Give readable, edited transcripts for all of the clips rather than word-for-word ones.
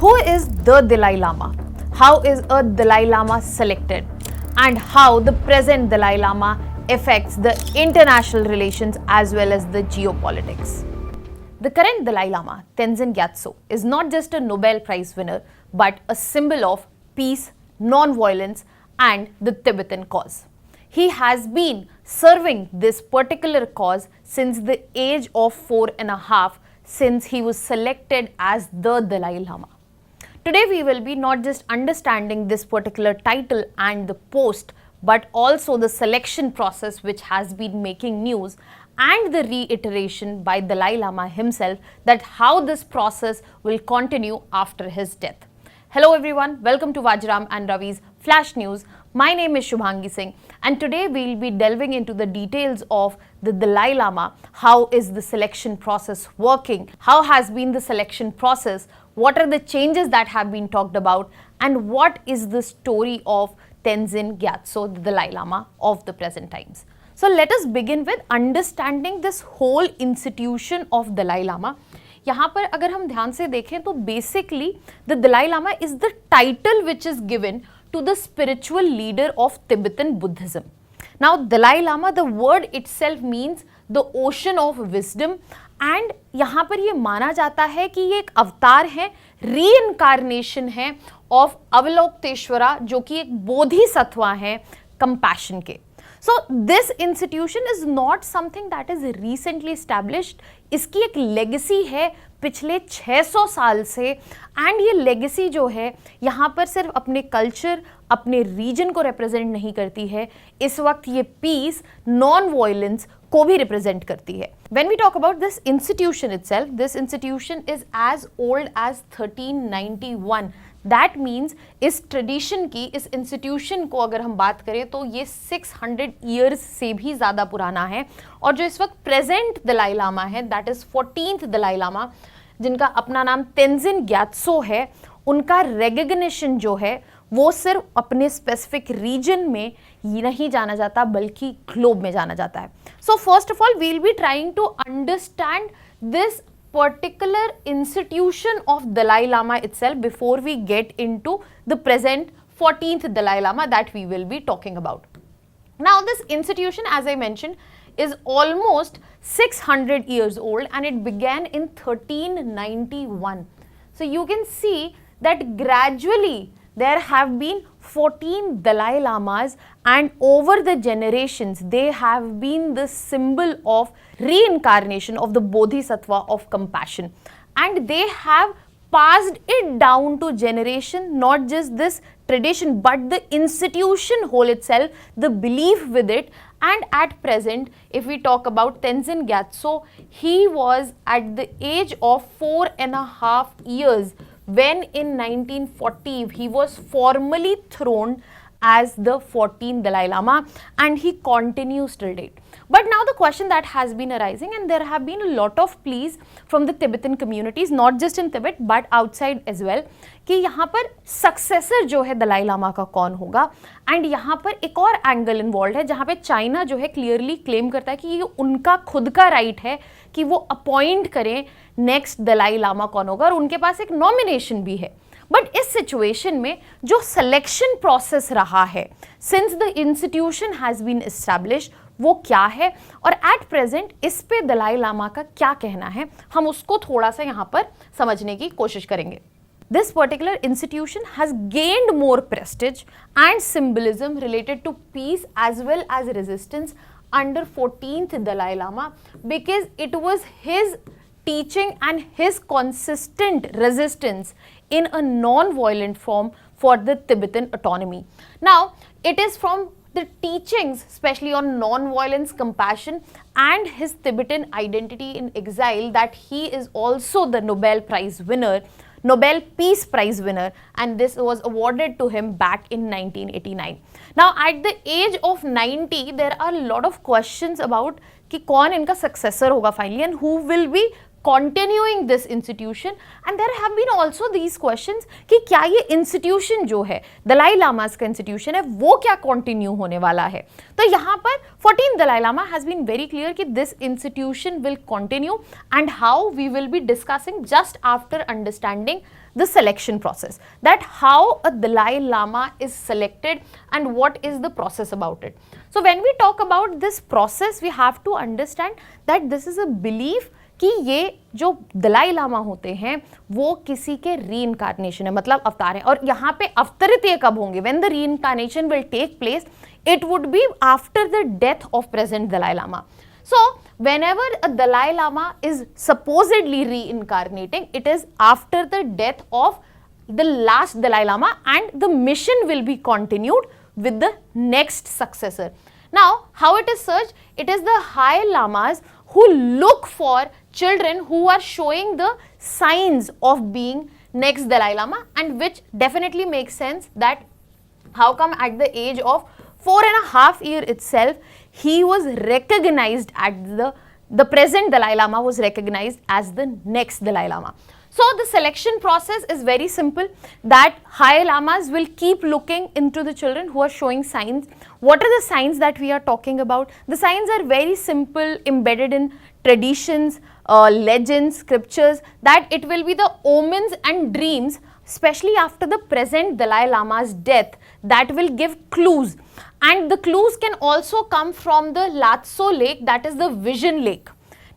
Who is the Dalai Lama? How is a Dalai Lama selected? And how the present Dalai Lama affects the international relations as well as the geopolitics. The current Dalai Lama, Tenzin Gyatso, is not just a Nobel Prize winner but a symbol of peace, non-violence and the Tibetan cause. He has been serving this particular cause since the age of 4.5, since he was selected as the Dalai Lama. Today we will be not just understanding this particular title and the post, but also the selection process which has been making news and the reiteration by Dalai Lama himself that how this process will continue after his death. Hello everyone, welcome to Vajiram and Ravi's Flash News. My name is Shubhangi Singh and today we will be delving into the details of the Dalai Lama. How is the selection process working? How has been the selection process? What are the changes that have been talked about? And what is the story of Tenzin Gyatso, the Dalai Lama of the present times? So let us begin with understanding this whole institution of Dalai Lama. यहाँ पर अगर हम ध्यान से देखें तो basically the Dalai Lama is the title which is given to the spiritual leader of Tibetan Buddhism. Now Dalai Lama, the word itself means the ocean of wisdom, and यहाँ पर ये माना जाता है कि ये एक अवतार है, रीइनकारनेशन है ऑफ अवलोकतेश्वरा, जो कि एक बोधिसत्वा है कंपैशन के. So this institution is not something that is recently established. इसकी एक लेगेसी है पिछले 600 साल से, एंड ये लेगेसी जो है यहाँ पर सिर्फ अपने कल्चर, अपने रीजन को रिप्रेजेंट नहीं करती है, इस वक्त ये पीस, नॉन वायलेंस को भी रिप्रेजेंट करती है. When we talk about this institution itself, this institution is as old as 1391. That means इस ट्रेडिशन की, इस इंस्टीट्यूशन को अगर हम बात करें तो ये 600 ईयर्स से भी ज़्यादा पुराना है. और जो इस वक्त प्रेजेंट दलाई लामा है, that is 14th Dalai Lama, जिनका अपना नाम तेंजिन ग्यात्सो है, उनका रेकग्निशन जो है वो सिर्फ अपने स्पेसिफिक रीजन में नहीं जाना जाता बल्कि ग्लोब में जाना जाता है. So first of all we will be trying to understand this particular institution of Dalai Lama itself before we get into the present 14th Dalai Lama that we will be talking about. Now this institution, as I mentioned, is almost 600 years old and it began in 1391. So you can see that gradually there have been 14 Dalai Lamas, and over the generations they have been the symbol of reincarnation of the Bodhisattva of compassion, and they have passed it down to generation, not just this tradition but the institution whole itself, the belief with it. And at present, if we talk about Tenzin Gyatso, he was at the age of 4.5 years when in 1940 he was formally throned as the 14th Dalai Lama, and he continues till date. But now the question that has been arising, and there have been a lot of pleas from the Tibetan communities, not just in Tibet but outside as well, कि यहाँ पर successor जो है दलाई लामा का कौन होगा. And यहाँ पर एक और एंगल इन्वॉल्व है जहाँ पे चाइना जो है क्लियरली क्लेम करता है कि ये उनका खुद का राइट है कि वो अपॉइंट करें नेक्स्ट दलाई लामा कौन होगा, और उनके पास एक नॉमिनेशन भी है. बट इस सिचुएशन में जो सिलेक्शन प्रोसेस रहा है since the institution has been established, वो क्या है और एट प्रेजेंट इस पे दलाई लामा का क्या कहना है, हम उसको थोड़ा सा यहाँ पर समझने की कोशिश करेंगे. This particular institution has gained more prestige and symbolism related to peace as well as resistance under 14th Dalai Lama, because it was his teaching and his consistent resistance in a non-violent form for the Tibetan autonomy. Now, it is from the teachings, especially on non-violence, compassion and his Tibetan identity in exile, that he is also the Nobel Prize winner, Nobel Peace Prize winner, and this was awarded to him back in 1989. Now at the age of 90, there are a lot of questions about कि कौन इनका successor होगा finally and who will be continuing this institution, and there have been also these questions कि क्या ये institution जो है Dalai llamas का institution है वो क्या continue होने वाला है. तो यहाँ पर 14th Dalai Lama has been very clear कि this institution will continue, and how we will be discussing just after understanding the selection process, that how a Dalai Lama is selected and what is the process about it. So when we talk about this process, we have to understand that this is a belief कि ये जो दलाई लामा होते हैं वो किसी के reincarnation है, मतलब अवतार है. और यहाँ पे अवतरित ये कब होंगे? When the reincarnation will take place, it would be after the death of present Dalai Lama. So whenever a Dalai Lama is supposedly reincarnating, it is after the death of the last Dalai Lama, and the mission will be continued with the next successor. Now, how it is searched? It is the high lamas who look for children who are showing the signs of being next Dalai Lama, and which definitely makes sense that how come at the age of 4.5 years itself, he was recognized at the present Dalai Lama was recognized as the next Dalai Lama. So the selection process is very simple, that high lamas will keep looking into the children who are showing signs. What are the signs that we are talking about? The signs are very simple, embedded in traditions, legends, scriptures, that it will be the omens and dreams, especially after the present Dalai Lama's death, that will give clues. And the clues can also come from the Latso lake, that is the vision lake.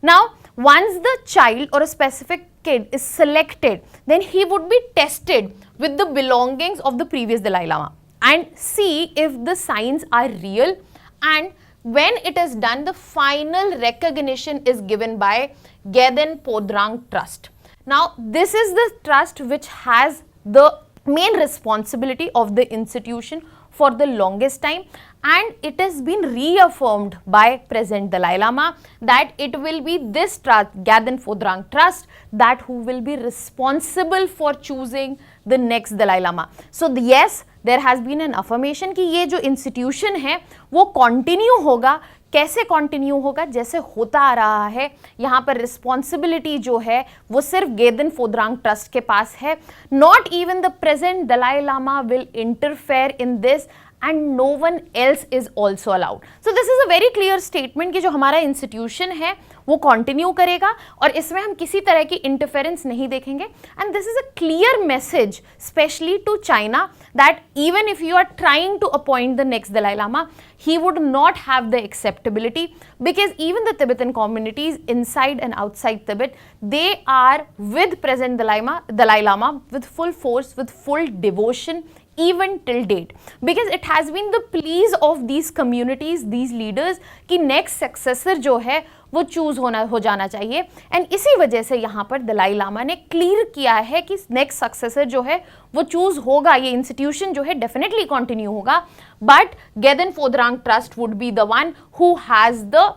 Now, once the child or a specific kid is selected, then he would be tested with the belongings of the previous Dalai Lama and see if the signs are real, and when it is done, the final recognition is given by Gaden Phodrang Trust. Now, this is the trust which has the main responsibility of the institution for the longest time, and it has been reaffirmed by present Dalai Lama that it will be this trust, Gaden Phodrang Trust, that who will be responsible for choosing the next Dalai Lama. So yes, there has been an affirmation कि ये जो institution है वो continue होगा. कैसे continue होगा? जैसे होता आ रहा है. यहाँ पर रिस्पॉन्सिबिलिटी जो है वो सिर्फ गेदन फोद्रांग ट्रस्ट के पास है. Not even the present Dalai Lama will interfere in this, and no one else is also allowed. So this is a very clear statement कि जो हमारा इंस्टीट्यूशन है वो कंटिन्यू करेगा और इसमें हम किसी तरह की इंटरफेरेंस नहीं देखेंगे. And this is a clear message specially to China that even if you are trying to appoint the next Dalai Lama, he would not have the acceptability, because even the Tibetan communities inside and outside Tibet, they are with present Dalai Lama with full force, with full devotion, even till date, because it has been the pleas of these communities, these leaders कि next successor जो है वो choose हो जाना चाहिए. And इसी वजह से यहाँ पर दलाई लामा ने क्लियर किया है कि नेक्स्ट सक्सेसर जो है वो चूज होगा. ये इंस्टीट्यूशन जो है डेफिनेटली कंटिन्यू होगा, but Gaden Phodrang trust would be the one who has the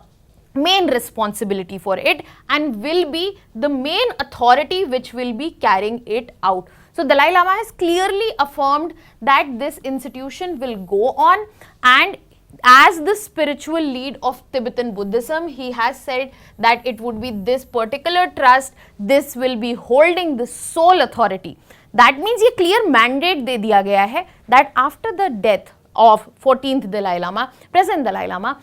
main responsibility for it and will be the main authority which will be carrying it out. So Dalai Lama has clearly affirmed that this institution will go on, and as the spiritual lead of Tibetan Buddhism, he has said that it would be this particular trust, this will be holding the sole authority. That means ये clear mandate दे दिया गया है that after the death of 14th Dalai Lama, present Dalai Lama,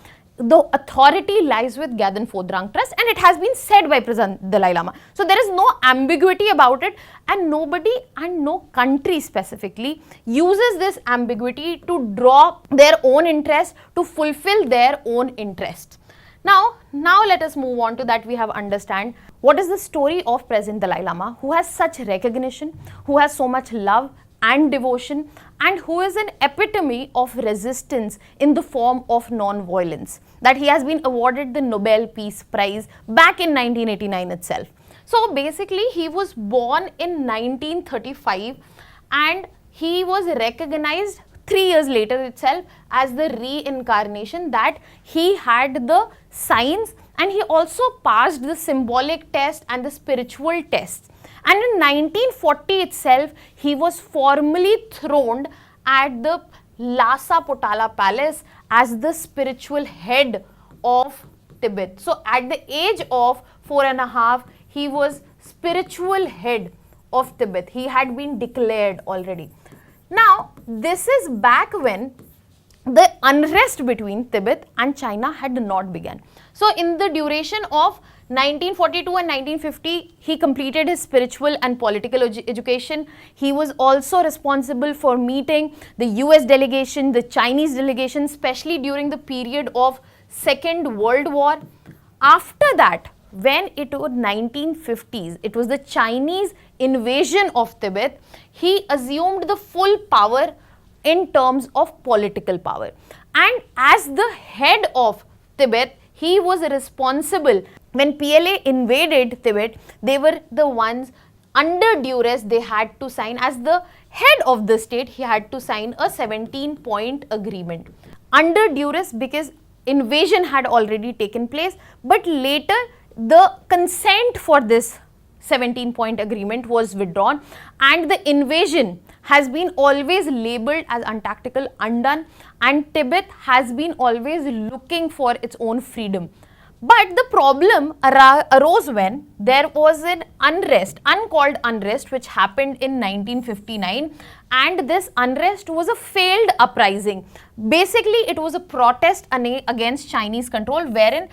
the authority lies with Gaden Phodrang Trust, and it has been said by present Dalai Lama. So there is no ambiguity about it, and nobody and no country specifically uses this ambiguity to draw their own interest, to fulfill their own interests. Now let us move on to that. We have understand what is the story of present Dalai Lama, who has such recognition, who has so much love and devotion, and who is an epitome of resistance in the form of non-violence, that he has been awarded the Nobel Peace Prize back in 1989 itself. So basically he was born in 1935 and he was recognized 3 years later itself as the reincarnation, that he had the signs and he also passed the symbolic test and the spiritual tests. And in 1940 itself, he was formally throned at the Lhasa Potala Palace as the spiritual head of Tibet. So at the age of 4.5, he was spiritual head of Tibet. He had been declared already. Now, this is back when the unrest between Tibet and China had not begun. So in the duration of 1942 and 1950, he completed his spiritual and political education. He was also responsible for meeting the US delegation, the Chinese delegation, especially during the period of Second World War. After that, when it was 1950s, it was the Chinese invasion of Tibet, he assumed the full power in terms of political power. And as the head of Tibet, he was responsible. When PLA invaded Tibet, they were the ones under duress, they had to sign, as the head of the state, he had to sign a 17-point agreement. Under duress because invasion had already taken place, but later the consent for this 17-point agreement was withdrawn, and the invasion has been always labeled as untactical, undone, and Tibet has been always looking for its own freedom. But the problem arose when there was an unrest, uncalled unrest, which happened in 1959, and this unrest was a failed uprising. Basically, it was a protest against Chinese control, wherein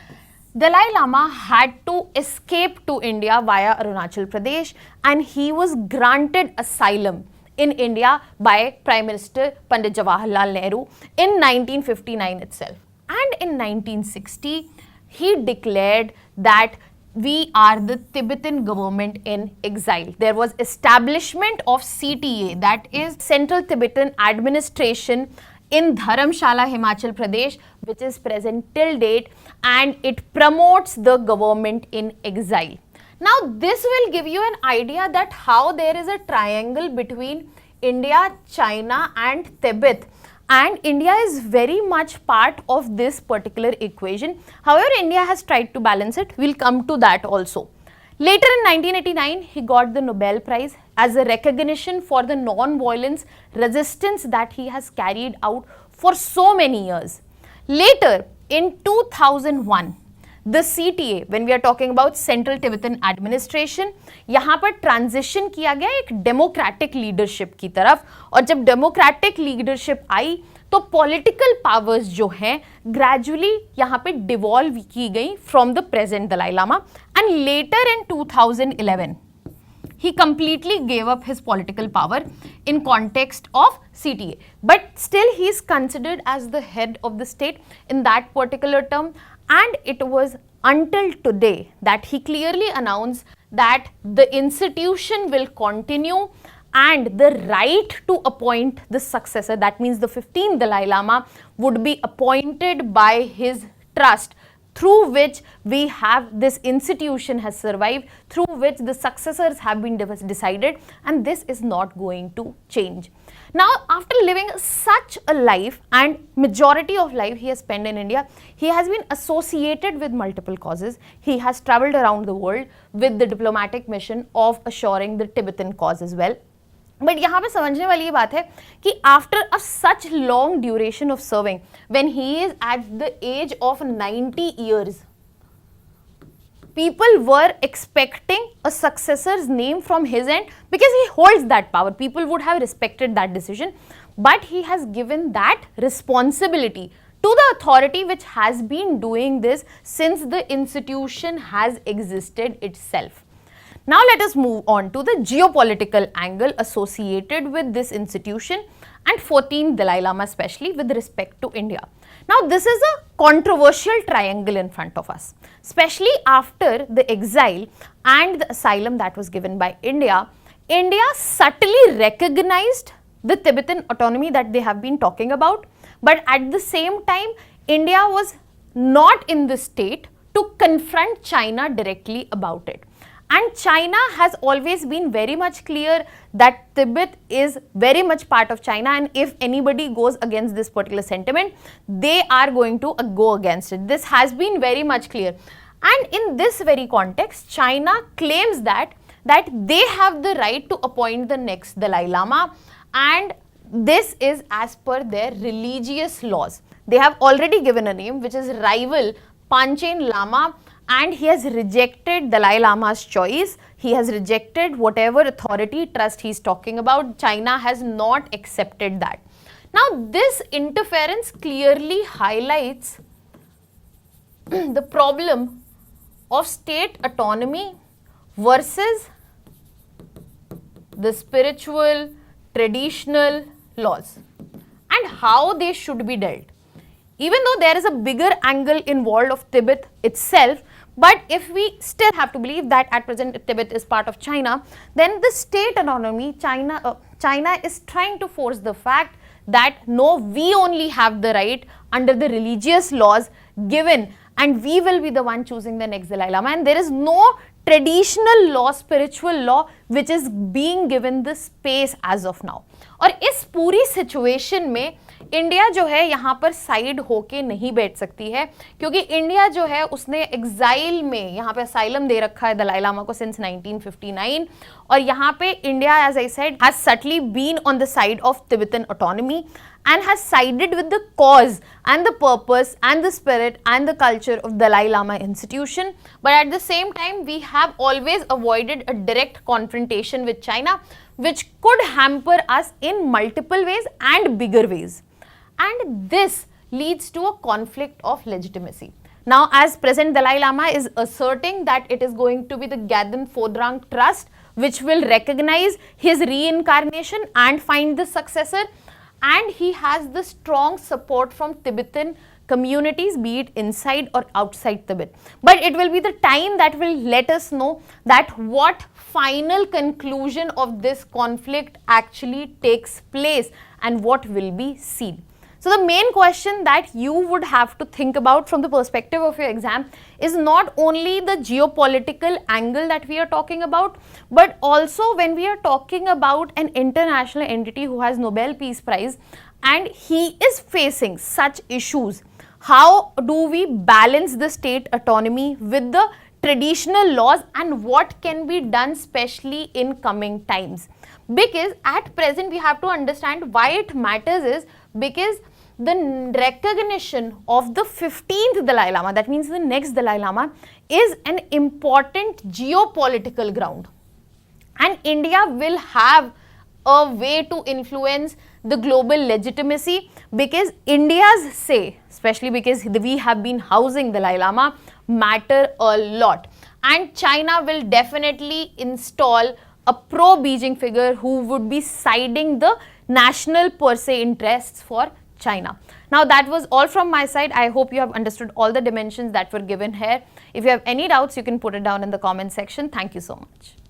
Dalai Lama had to escape to India via Arunachal Pradesh, and he was granted asylum in India by Prime Minister Pandit Jawaharlal Nehru in 1959 itself. And in 1960, he declared that we are the Tibetan government in exile. There was establishment of CTA, that is Central Tibetan Administration, in Dharamshala, Himachal Pradesh, which is present till date, and it promotes the government in exile. Now, this will give you an idea that how there is a triangle between India, China and Tibet, and India is very much part of this particular equation. However, India has tried to balance it. We'll come to that also. Later in 1989, he got the Nobel Prize as a recognition for the non-violence resistance that he has carried out for so many years. Later, in 2001, the CTA, when we are talking about Central Tibetan Administration, यहाँ पर transition किया गया एक democratic leadership की तरफ, और जब democratic leadership I तो पॉलिटिकल पावर्स जो हैं ग्रेजुअली यहाँ पे डिवॉल्व की गई from the present Dalai Lama, and later in 2011 he completely gave up his political power in context of CTA, but still he is considered as the head of the state in that particular term. And it was until today that he clearly announced that the institution will continue, and the right to appoint the successor, that means the 15th Dalai Lama, would be appointed by his trust, through which we have this institution has survived, through which the successors have been decided, and this is not going to change. Now, after living such a life, and majority of life he has spent in India, he has been associated with multiple causes. He has travelled around the world with the diplomatic mission of assuring the Tibetan cause as well. But यहाँ पे समझने वाली ये बात है कि after a such long duration of serving, when he is at the age of 90 years, people were expecting a successor's name from his end because he holds that power. People would have respected that decision, but he has given that responsibility to the authority which has been doing this since the institution has existed itself. Now let us move on to the geopolitical angle associated with this institution and 14th Dalai Lama, especially with respect to India. Now this is a controversial triangle in front of us, especially after the exile and the asylum that was given by India. India subtly recognized the Tibetan autonomy that they have been talking about, but at the same time India was not in the state to confront China directly about it. And China has always been very much clear that Tibet is very much part of China, and if anybody goes against this particular sentiment, they are going to go against it. This has been very much clear. And in this very context, China claims that they have the right to appoint the next Dalai Lama, and this is as per their religious laws. They have already given a name which is rival Panchen Lama, and he has rejected Dalai Lama's choice. He has rejected whatever authority trust he is talking about. China has not accepted that. Now this interference clearly highlights the problem of state autonomy versus the spiritual traditional laws and how they should be dealt. Even though there is a bigger angle involved of Tibet itself, but if we still have to believe that at present Tibet is part of China, then the state autonomy, China is trying to force the fact that no, we only have the right under the religious laws given, and we will be the one choosing the next Dalai Lama, and there is no traditional law, spiritual law which is being given the space as of now. और इस पूरी situation में India जो है यहाँ पर side होके नहीं बैठ सकती है, क्योंकि इंडिया जो है उसने एग्जाइल में यहाँ पे असाइलम दे रखा है दलाई लामा को सिंस 1959, और यहाँ पे India, as I said, has subtly been on the side of Tibetan autonomy and has sided with the cause and the purpose and the spirit and the culture of Dalai Lama institution. But at the same time, we have always avoided a direct confrontation with China, which could hamper us in multiple ways and bigger ways. And this leads to a conflict of legitimacy. Now, as present Dalai Lama is asserting that it is going to be the Gaden Phodrang trust which will recognize his reincarnation and find the successor, and he has the strong support from Tibetan communities, be it inside or outside Tibet. But it will be the time that will let us know that what final conclusion of this conflict actually takes place and what will be seen. So the main question that you would have to think about from the perspective of your exam is not only the geopolitical angle that we are talking about, but also when we are talking about an international entity who has Nobel Peace Prize and he is facing such issues, how do we balance the state autonomy with the traditional laws and what can be done especially in coming times? Because at present we have to understand why it matters is because the recognition of the 15th Dalai Lama, that means the next Dalai Lama, is an important geopolitical ground. And India will have a way to influence the global legitimacy because India's say, especially because we have been housing Dalai Lama, matter a lot. And China will definitely install a pro-Beijing figure who would be siding the national per se interests for China. Now that was all from my side. I hope you have understood all the dimensions that were given here. If you have any doubts, you can put it down in the comment section. Thank you so much.